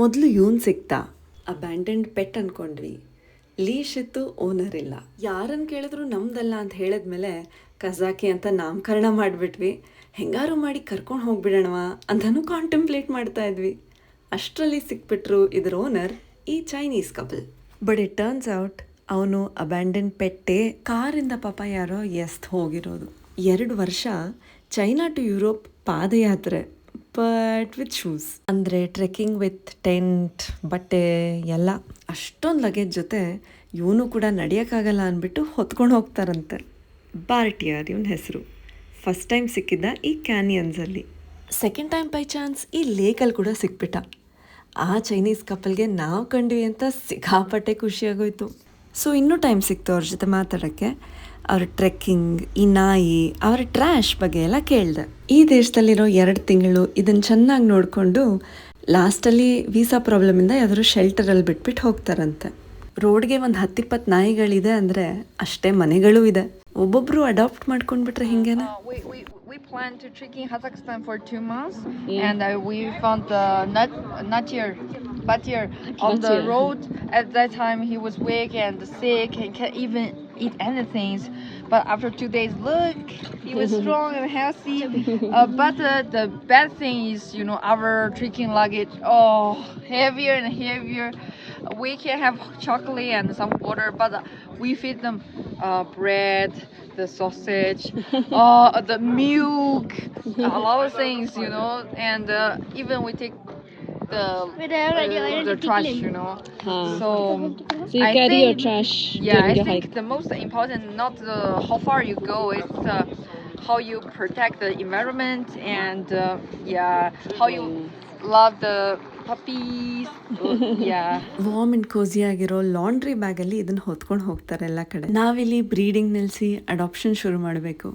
ಮೊದಲು ಇವನು ಸಿಕ್ತಾ, ಅಬ್ಯಾಂಡೆಂಡ್ ಪೆಟ್ ಅಂದ್ಕೊಂಡ್ವಿ. ಲೀಶ್ ಇತ್ತು, ಓನರ್ ಇಲ್ಲ. ಯಾರನ್ನು ಕೇಳಿದ್ರು ನಮ್ದಲ್ಲ ಅಂತ ಹೇಳಿದ್ಮೇಲೆ ಕಜಾಕಿ ಅಂತ ನಾಮಕರಣ ಮಾಡಿಬಿಟ್ವಿ. ಹೆಂಗಾರು ಮಾಡಿ ಕರ್ಕೊಂಡು ಹೋಗ್ಬಿಡೋಣವ ಅಂತಲೂ ಕಾಂಟೆಂಪ್ಲೇಟ್ ಮಾಡ್ತಾ ಇದ್ವಿ. ಅಷ್ಟರಲ್ಲಿ ಸಿಕ್ಬಿಟ್ರು ಇದರ ಓನರ್, ಈ Chinese couple. But it turns out ಅವನು ಅಬ್ಯಾಂಡೆಂಡ್ ಪೆಟ್ಟೆ ಕಾರಿಂದ ಪಾಪ ಯಾರೋ ಎಸ್ತ್ ಹೋಗಿರೋದು. 2 ವರ್ಷ ಚೈನಾ ಟು ಯುರೋಪ್ ಪಾದಯಾತ್ರೆ, ಬಟ್ ವಿತ್ ಶೂಸ್. ಅಂದರೆ ಟ್ರೆಕ್ಕಿಂಗ್ ವಿತ್ ಟೆಂಟ್, ಬಟ್ಟೆ ಎಲ್ಲ. ಅಷ್ಟೊಂದು ಲಗೇಜ್ ಜೊತೆ ಇವನು ಕೂಡ ನಡೆಯೋಕ್ಕಾಗಲ್ಲ ಅಂದ್ಬಿಟ್ಟು ಹೊತ್ಕೊಂಡು ಹೋಗ್ತಾರಂತೆ. ಬಾರ್ಟಿಯರ್ ಇವನ ಹೆಸರು. ಫಸ್ಟ್ ಟೈಮ್ ಸಿಕ್ಕಿದ್ದ ಈ ಕ್ಯಾನಿಯನ್ಸಲ್ಲಿ. ಸೆಕೆಂಡ್ ಟೈಮ್ ಬೈ ಚಾನ್ಸ್ ಈ ಲೇಕಲ್ಲಿ ಕೂಡ ಸಿಕ್ಬಿಟ್ಟ. ಆ ಚೈನೀಸ್ ಕಪಲ್ಗೆ ನಾವು ಕಂಡ್ವಿ ಅಂತ ಸಿಕ್ಕಾಪಟ್ಟೆ ಖುಷಿಯಾಗೋಯ್ತು. ಸೊ ಇನ್ನೂ ಟೈಮ್ ಸಿಕ್ತು ಅವ್ರ ಜೊತೆ ಮಾತಾಡೋಕ್ಕೆ. ಅವ್ರ ಟ್ರೆಕ್ಕಿಂಗ್, ಈ ನಾಯಿ, ಅವರ ಟ್ರ್ಯಾಶ್ ಬಗ್ಗೆ ಎಲ್ಲ ಕೇಳಿದೆ. ಈ ದೇಶದಲ್ಲಿರೋ 2 ತಿಂಗಳು ಇದನ್ನು ಚೆನ್ನಾಗಿ ನೋಡಿಕೊಂಡು ಲಾಸ್ಟಲ್ಲಿ ವೀಸಾ ಪ್ರಾಬ್ಲಮಿಂದ ಯಾವ್ದಾದ್ರು ಶೆಲ್ಟರಲ್ಲಿ ಬಿಟ್ಬಿಟ್ಟು ಹೋಗ್ತಾರಂತೆ. ರೋಡ್ಗೆ ಒಂದು 10-20 ನಾಯಿಗಳಿದೆ ಅಂದರೆ ಅಷ್ಟೇ ಮನೆಗಳೂ ಇದೆ. ಒಬ್ಬೊಬ್ಬರು adapt ಮಾಡ್ಕೊಂಡ್ಬಿಟ್ರೆ ಹಿಂಗೇನೆ. We planned to trek in Kazakhstan for 2 months, and we found Batyr on the road. At that time, he was weak and sick and can't even eat anything. But after 2 days, look, he was strong and healthy. But the bad thing is, our trekking luggage, heavier and heavier. We can have chocolate and some water, but we feed them bread, the sausage, the milk, a lot of things, and even we take the trash, So you carry your trash. Yeah, I think the most important, not how far you go, it's how you protect the environment and how you love the puppies. Warm and cosy ಆಗಿರೋ laundry ಬ್ಯಾಗಲ್ಲಿ ಇದನ್ನು ಹೊತ್ಕೊಂಡು ಹೋಗ್ತಾರೆ ಎಲ್ಲ ಕಡೆ. ನಾವಿಲ್ಲಿ breeding ನಿಲ್ಲಿಸಿ adoption ಶುರು ಮಾಡಬೇಕು.